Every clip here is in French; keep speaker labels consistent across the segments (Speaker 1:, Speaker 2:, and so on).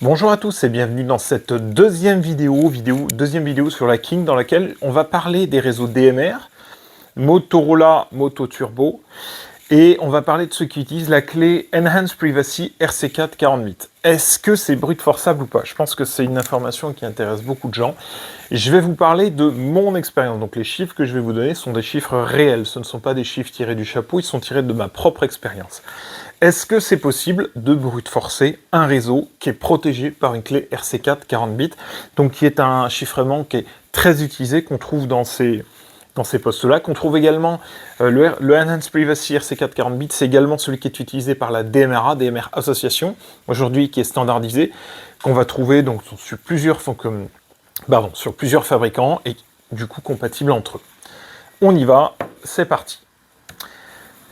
Speaker 1: Bonjour à tous et bienvenue dans cette deuxième vidéo sur la King dans laquelle on va parler des réseaux DMR, Motorola Moto Turbo et on va parler de ceux qui utilisent la clé Enhanced Privacy RC448. Est-ce que c'est brute forçable ou pas? Je pense que c'est une information qui intéresse beaucoup de gens. Je vais vous parler de mon expérience. Donc les chiffres que je vais vous donner sont des chiffres réels. Ce ne sont pas des chiffres tirés du chapeau, ils sont tirés de ma propre expérience. Est-ce que c'est possible de brute forcer un réseau qui est protégé par une clé RC4 40 bits, donc qui est un chiffrement qui est très utilisé, qu'on trouve dans ces postes-là, qu'on trouve également, le Enhanced Privacy RC4 40 bits, c'est également celui qui est utilisé par la DMRA, DMR Association, aujourd'hui qui est standardisé, qu'on va trouver donc sur plusieurs fabricants et du coup compatible entre eux. On y va, c'est parti.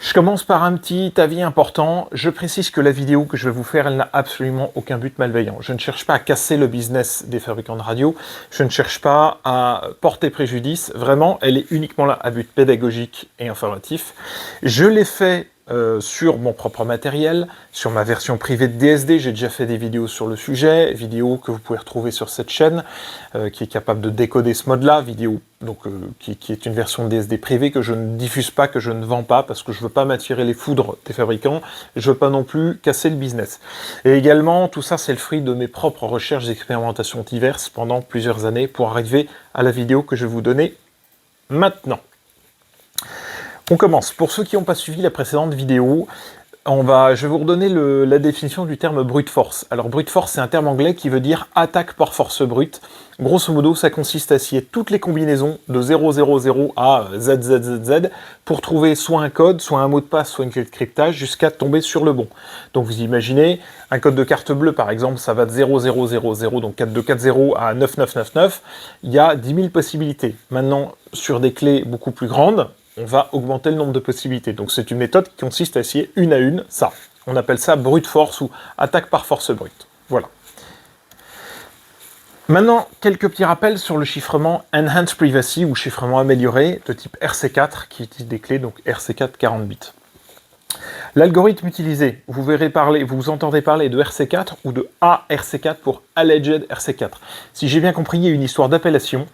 Speaker 1: Je commence par un petit avis important. Je précise que la vidéo que je vais vous faire, elle n'a absolument aucun but malveillant. Je ne cherche pas à casser le business des fabricants de radio. Je ne cherche pas à porter préjudice. Vraiment, elle est uniquement là à but pédagogique et informatif. Je l'ai fait sur mon propre matériel, sur ma version privée de DSD. J'ai déjà fait des vidéos sur le sujet, vidéos que vous pouvez retrouver sur cette chaîne, qui est capable de décoder ce mode-là, vidéo donc, qui est une version de DSD privée que je ne diffuse pas, que je ne vends pas, parce que je ne veux pas m'attirer les foudres des fabricants, je ne veux pas non plus casser le business. Et également, tout ça, c'est le fruit de mes propres recherches et expérimentations diverses pendant plusieurs années pour arriver à la vidéo que je vais vous donner maintenant. On commence. Pour ceux qui n'ont pas suivi la précédente vidéo, je vais vous redonner la définition du terme brute force. Alors brute force, c'est un terme anglais qui veut dire attaque par force brute. Grosso modo, ça consiste à scier toutes les combinaisons de 000 à ZZZZ pour trouver soit un code, soit un mot de passe, soit une clé de cryptage jusqu'à tomber sur le bon. Donc vous imaginez, un code de carte bleue par exemple, ça va de 0000, donc 4240 à 9999. Il y a 10 000 possibilités. Maintenant, sur des clés beaucoup plus grandes, on va augmenter le nombre de possibilités. Donc c'est une méthode qui consiste à essayer une à une ça. On appelle ça brute force ou attaque par force brute. Voilà. Maintenant, quelques petits rappels sur le chiffrement Enhanced Privacy ou chiffrement amélioré de type RC4 qui utilise des clés donc RC4 40 bits. L'algorithme utilisé, vous entendez parler de RC4 ou de ARC4 pour Alleged RC4. Si j'ai bien compris, il y a une histoire d'appellation.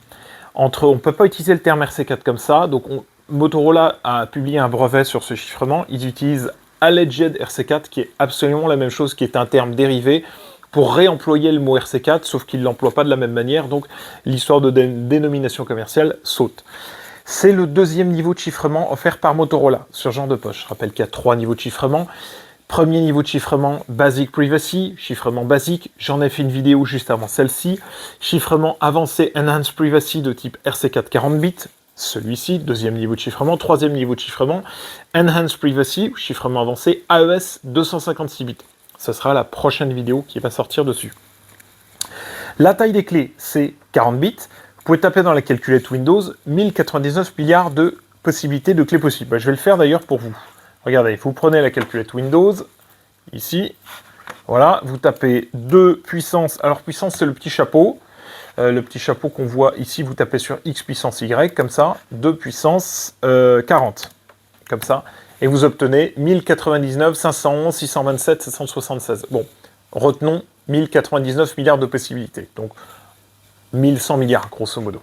Speaker 1: On ne peut pas utiliser le terme RC4 comme ça, donc Motorola a publié un brevet sur ce chiffrement. Ils utilisent Alleged RC4, qui est absolument la même chose, qui est un terme dérivé, pour réemployer le mot RC4, sauf qu'ils ne l'emploient pas de la même manière, donc l'histoire de dénomination commerciale saute. C'est le deuxième niveau de chiffrement offert par Motorola sur ce genre de poche. Je rappelle qu'il y a 3 niveaux de chiffrement. Premier niveau de chiffrement, Basic Privacy, chiffrement basique, j'en ai fait une vidéo juste avant celle-ci. Chiffrement avancé Enhanced Privacy de type RC4 40 bits, celui-ci, deuxième niveau de chiffrement. Troisième niveau de chiffrement, Enhanced Privacy, chiffrement avancé AES 256 bits. Ce sera la prochaine vidéo qui va sortir dessus. La taille des clés, c'est 40 bits. Vous pouvez taper dans la calculette Windows 1099 milliards de possibilités de clés possibles. Je vais le faire d'ailleurs pour vous. Regardez, vous prenez la calculette Windows, ici, voilà, vous tapez 2 puissance, alors puissance c'est le petit chapeau qu'on voit ici, vous tapez sur X puissance Y, comme ça, 2 puissance 40, comme ça, et vous obtenez 1099, 511, 627, 776. Bon, retenons 1099 milliards de possibilités, donc 1100 milliards, grosso modo.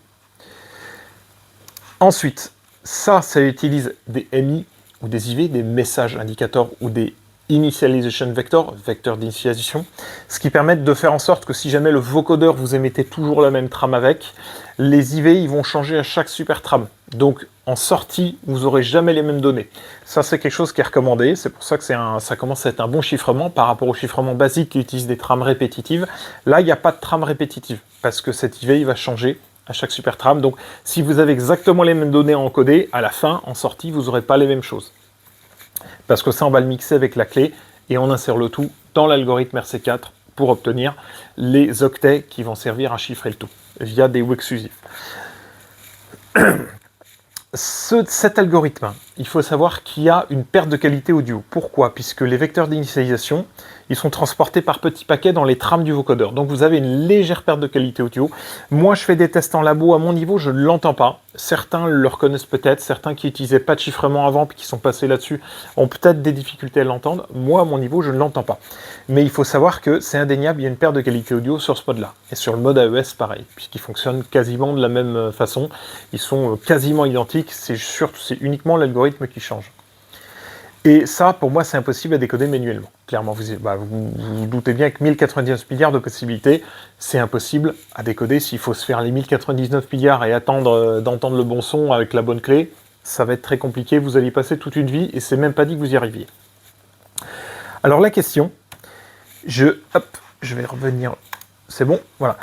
Speaker 1: Ensuite, ça utilise des MI, ou des IV, des messages indicateurs ou des initialization vectors, vecteurs d'initialisation, ce qui permet de faire en sorte que si jamais le vocodeur vous émettez toujours la même trame avec, les IV ils vont changer à chaque super trame. Donc en sortie, vous n'aurez jamais les mêmes données. Ça c'est quelque chose qui est recommandé, c'est pour ça que ça commence à être un bon chiffrement par rapport au chiffrement basique qui utilise des trames répétitives. Là il n'y a pas de trame répétitive, parce que cet IV il va changer à chaque super trame. Donc si vous avez exactement les mêmes données à encoder, à la fin, en sortie, vous n'aurez pas les mêmes choses. Parce que ça, on va le mixer avec la clé et on insère le tout dans l'algorithme RC4 pour obtenir les octets qui vont servir à chiffrer le tout via des WEX exclusifs. Cet algorithme il faut savoir qu'il y a une perte de qualité audio. Pourquoi? Puisque les vecteurs d'initialisation, ils sont transportés par petits paquets dans les trames du vocodeur. Donc vous avez une légère perte de qualité audio. Moi, je fais des tests en labo. À mon niveau, je ne l'entends pas. Certains le reconnaissent peut-être. Certains qui n'utilisaient pas de chiffrement avant puis qui sont passés là-dessus ont peut-être des difficultés à l'entendre. Moi, à mon niveau, je ne l'entends pas. Mais il faut savoir que c'est indéniable, il y a une perte de qualité audio sur ce mode-là. Et sur le mode AES, pareil, puisqu'ils fonctionnent quasiment de la même façon. Ils sont quasiment identiques. C'est uniquement l'algorithme qui change. Et ça, pour moi, c'est impossible à décoder manuellement. Clairement, vous doutez bien que 1099 milliards de possibilités, c'est impossible à décoder. S'il faut se faire les 1099 milliards et attendre d'entendre le bon son avec la bonne clé, ça va être très compliqué. Vous allez y passer toute une vie et c'est même pas dit que vous y arriviez. Alors la question, je vais revenir. C'est bon, voilà.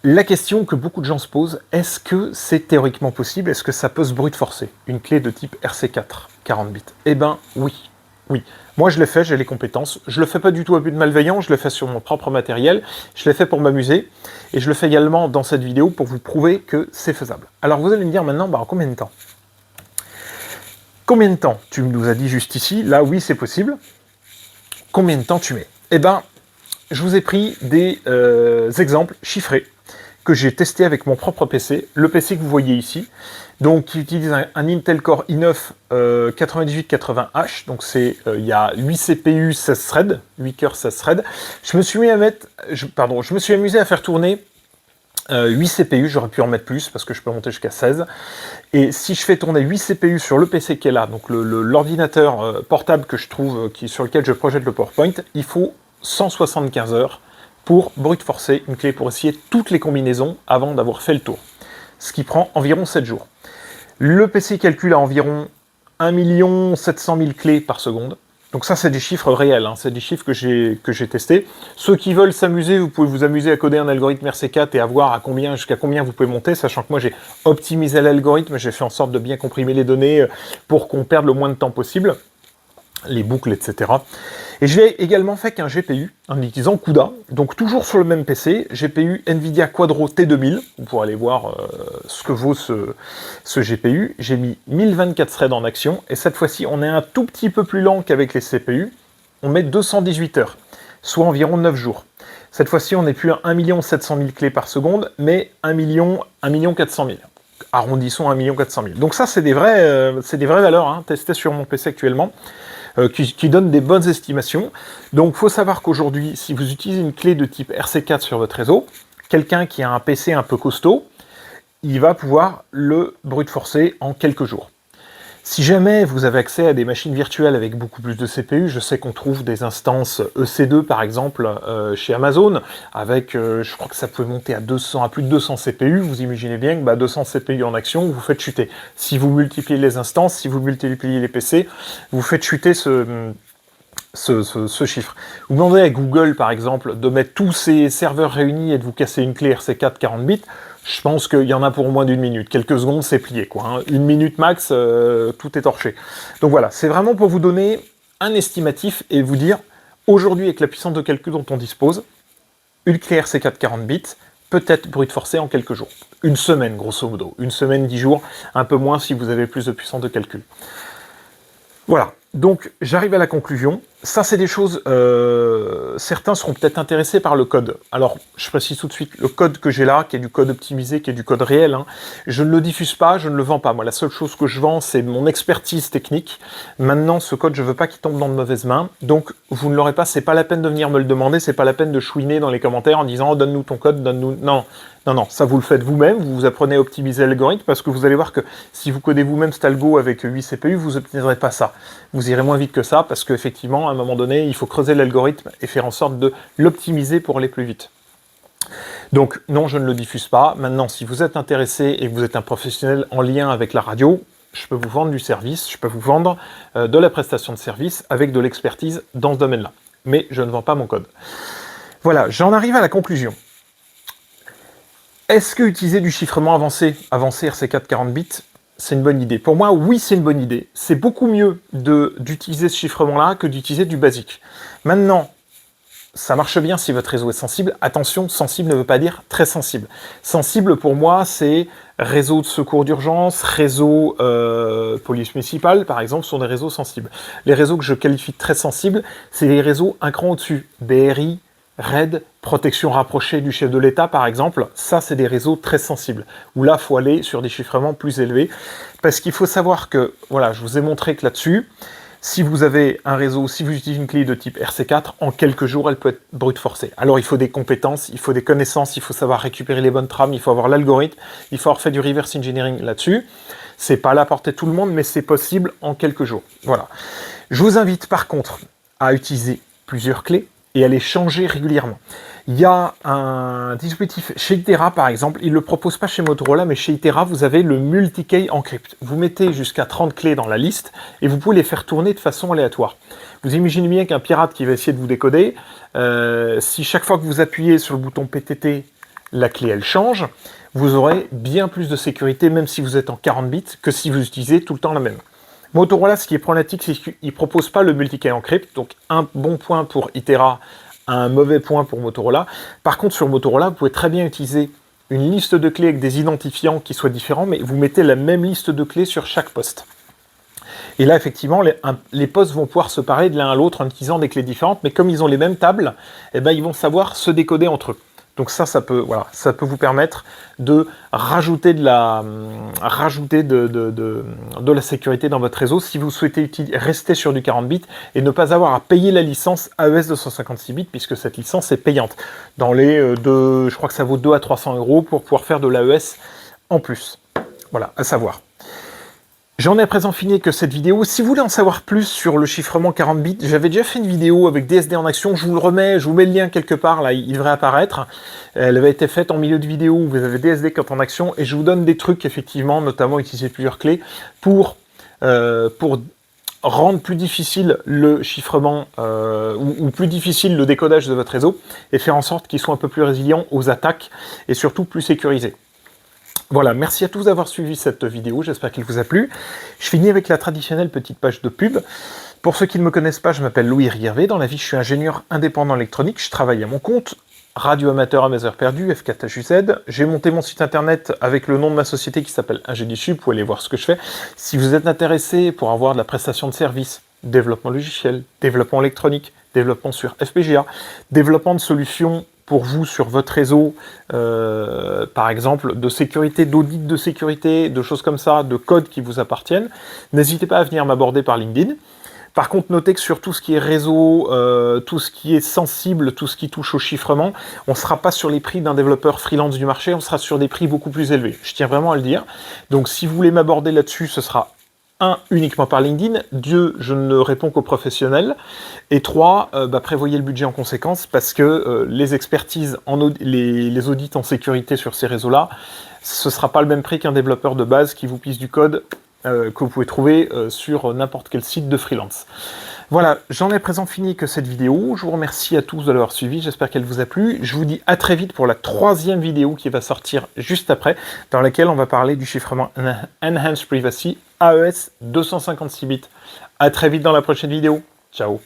Speaker 1: La question que beaucoup de gens se posent, est-ce que c'est théoriquement possible? Est-ce que ça peut se brute forcer? Une clé de type RC4, 40 bits? Eh ben oui, oui. Moi je l'ai fait, j'ai les compétences. Je le fais pas du tout à but de malveillant, je le fais sur mon propre matériel. Je l'ai fait pour m'amuser. Et je le fais également dans cette vidéo pour vous prouver que c'est faisable. Alors vous allez me dire maintenant, en combien de temps? Combien de temps? Tu nous as dit juste ici, là oui c'est possible. Combien de temps tu mets? Eh ben, je vous ai pris des exemples chiffrés que j'ai testé avec mon propre PC, le PC que vous voyez ici, donc qui utilise un Intel Core i9 9880H, donc il y a 8 CPU, 16 threads, 8 cœurs, 16 threads. Je me suis amusé à faire tourner 8 CPU, j'aurais pu en mettre plus parce que je peux monter jusqu'à 16. Et si je fais tourner 8 CPU sur le PC qui est là, donc l'ordinateur portable que je trouve, sur lequel je projette le PowerPoint, il faut 175 heures pour brute forcer une clé pour essayer toutes les combinaisons avant d'avoir fait le tour. Ce qui prend environ 7 jours. Le PC calcule à environ 1 700 000 clés par seconde. Donc ça, c'est des chiffres réels, hein. C'est des chiffres que j'ai testés. Ceux qui veulent s'amuser, vous pouvez vous amuser à coder un algorithme RC4 et à voir jusqu'à combien vous pouvez monter, sachant que moi, j'ai optimisé l'algorithme, j'ai fait en sorte de bien comprimer les données pour qu'on perde le moins de temps possible, les boucles, etc. Et je l'ai également fait qu'un GPU, en utilisant CUDA, donc toujours sur le même PC, GPU NVIDIA Quadro T2000, vous pourrez aller voir ce que vaut ce GPU. J'ai mis 1024 threads en action, et cette fois-ci, on est un tout petit peu plus lent qu'avec les CPU, on met 218 heures, soit environ 9 jours. Cette fois-ci, on n'est plus à 1 700 000 clés par seconde, mais 1 400 000. Arrondissons 1 400 000. Donc ça, c'est des vraies valeurs, hein, testées sur mon PC actuellement. Qui donne des bonnes estimations. Donc, il faut savoir qu'aujourd'hui, si vous utilisez une clé de type RC4 sur votre réseau, quelqu'un qui a un PC un peu costaud, il va pouvoir le brute forcer en quelques jours. Si jamais vous avez accès à des machines virtuelles avec beaucoup plus de CPU, je sais qu'on trouve des instances EC2 par exemple chez Amazon, avec, je crois que ça peut monter à plus de 200 CPU, vous imaginez bien que 200 CPU en action, vous faites chuter. Si vous multipliez les instances, si vous multipliez les PC, vous faites chuter ce chiffre. Vous demandez à Google par exemple de mettre tous ces serveurs réunis et de vous casser une clé RC4 40 bits, je pense qu'il y en a pour moins d'une minute. Quelques secondes, c'est plié, quoi. Hein. Une minute max, tout est torché. Donc voilà, c'est vraiment pour vous donner un estimatif et vous dire, aujourd'hui, avec la puissance de calcul dont on dispose, une clé RC4 40 bits peut être brute forcée en quelques jours. Une semaine, grosso modo. Une semaine, 10 jours, un peu moins si vous avez plus de puissance de calcul. Voilà. Donc, j'arrive à la conclusion. Ça, c'est des choses... certains seront peut-être intéressés par le code. Alors, je précise tout de suite, le code que j'ai là, qui est du code optimisé, qui est du code réel, hein, je ne le diffuse pas, je ne le vends pas. Moi, la seule chose que je vends, c'est mon expertise technique. Maintenant, ce code, je ne veux pas qu'il tombe dans de mauvaises mains. Donc, vous ne l'aurez pas. C'est pas la peine de venir me le demander. C'est pas la peine de chouiner dans les commentaires en disant oh, « donne-nous ton code, donne-nous... » Non. Non, ça vous le faites vous-même, vous apprenez à optimiser l'algorithme, parce que vous allez voir que si vous codez vous-même cet algo avec 8 CPU, vous n'obtiendrez pas ça. Vous irez moins vite que ça, parce qu'effectivement, à un moment donné, il faut creuser l'algorithme et faire en sorte de l'optimiser pour aller plus vite. Donc non, je ne le diffuse pas. Maintenant, si vous êtes intéressé et que vous êtes un professionnel en lien avec la radio, je peux vous vendre du service, je peux vous vendre de la prestation de service avec de l'expertise dans ce domaine-là. Mais je ne vends pas mon code. Voilà, j'en arrive à la conclusion. Est-ce que utiliser du chiffrement avancé RC4 40 bits, c'est une bonne idée? Pour moi, oui, c'est une bonne idée. C'est beaucoup mieux d'utiliser ce chiffrement-là que d'utiliser du basique. Maintenant, ça marche bien si votre réseau est sensible. Attention, sensible ne veut pas dire très sensible. Sensible, pour moi, c'est réseau de secours d'urgence, réseau police municipale, par exemple, sont des réseaux sensibles. Les réseaux que je qualifie de très sensibles, c'est les réseaux un cran au-dessus. BRI, RAID, protection rapprochée du chef de l'État, par exemple, ça, c'est des réseaux très sensibles, où là, il faut aller sur des chiffrements plus élevés, parce qu'il faut savoir que, voilà, je vous ai montré que là-dessus, si vous avez un réseau, si vous utilisez une clé de type RC4, en quelques jours, elle peut être brute forcée. Alors, il faut des compétences, il faut des connaissances, il faut savoir récupérer les bonnes trames, il faut avoir l'algorithme, il faut avoir fait du reverse engineering là-dessus. C'est pas à la portée de tout le monde, mais c'est possible en quelques jours. Voilà. Je vous invite, par contre, à utiliser plusieurs clés et à les changer régulièrement. Il y a un dispositif chez Itera, par exemple, il ne le propose pas chez Motorola, mais chez Itera, vous avez le multi-key encrypt. Vous mettez jusqu'à 30 clés dans la liste et vous pouvez les faire tourner de façon aléatoire. Vous imaginez bien qu'un pirate qui va essayer de vous décoder, si chaque fois que vous appuyez sur le bouton PTT, la clé elle change, vous aurez bien plus de sécurité, même si vous êtes en 40 bits, que si vous utilisez tout le temps la même. Motorola, ce qui est problématique, c'est qu'il ne propose pas le multi-key encrypt, donc un bon point pour Itera, un mauvais point pour Motorola. Par contre, sur Motorola, vous pouvez très bien utiliser une liste de clés avec des identifiants qui soient différents, mais vous mettez la même liste de clés sur chaque poste. Et là, effectivement, les postes vont pouvoir se parler de l'un à l'autre en utilisant des clés différentes, mais comme ils ont les mêmes tables, eh ben, ils vont savoir se décoder entre eux. Donc ça peut vous permettre de rajouter de la sécurité dans votre réseau si vous souhaitez rester sur du 40 bits et ne pas avoir à payer la licence AES 256 bits puisque cette licence est payante. Dans je crois que ça vaut 2 à 300 € pour pouvoir faire de l'AES en plus. Voilà, à savoir. J'en ai à présent fini que cette vidéo. Si vous voulez en savoir plus sur le chiffrement 40 bits, j'avais déjà fait une vidéo avec DSD en action, je vous mets le lien quelque part, là, il devrait apparaître. Elle avait été faite en milieu de vidéo où vous avez DSD qui est en action, et je vous donne des trucs, effectivement, notamment utiliser plusieurs clés, pour rendre plus difficile le chiffrement, ou plus difficile le décodage de votre réseau, et faire en sorte qu'il soit un peu plus résilient aux attaques, et surtout plus sécurisé. Voilà, merci à tous d'avoir suivi cette vidéo, j'espère qu'elle vous a plu. Je finis avec la traditionnelle petite page de pub. Pour ceux qui ne me connaissent pas, je m'appelle Louis Riervé. Dans la vie, je suis ingénieur indépendant électronique, je travaille à mon compte, radio amateur à mes heures perdues, F4HUZ. J'ai monté mon site internet avec le nom de ma société qui s'appelle Ingénisub, vous pouvez aller voir ce que je fais. Si vous êtes intéressé pour avoir de la prestation de services, développement logiciel, développement électronique, développement sur FPGA, développement de solutions pour vous sur votre réseau, par exemple, de sécurité, d'audit de sécurité, de choses comme ça, de codes qui vous appartiennent, n'hésitez pas à venir m'aborder par LinkedIn. Par contre, notez que sur tout ce qui est réseau, tout ce qui est sensible, tout ce qui touche au chiffrement, on ne sera pas sur les prix d'un développeur freelance du marché, on sera sur des prix beaucoup plus élevés. Je tiens vraiment à le dire. Donc si vous voulez m'aborder là-dessus, ce sera uniquement par LinkedIn, 2, je ne réponds qu'aux professionnels, et 3, prévoyez le budget en conséquence, parce que les expertises, les audits en sécurité sur ces réseaux-là, ce ne sera pas le même prix qu'un développeur de base qui vous pisse du code que vous pouvez trouver sur n'importe quel site de freelance. Voilà, j'en ai à présent fini que cette vidéo. Je vous remercie à tous de l'avoir suivi, j'espère qu'elle vous a plu. Je vous dis à très vite pour la 3e vidéo qui va sortir juste après, dans laquelle on va parler du chiffrement Enhanced Privacy AES 256 bits. À très vite dans la prochaine vidéo. Ciao.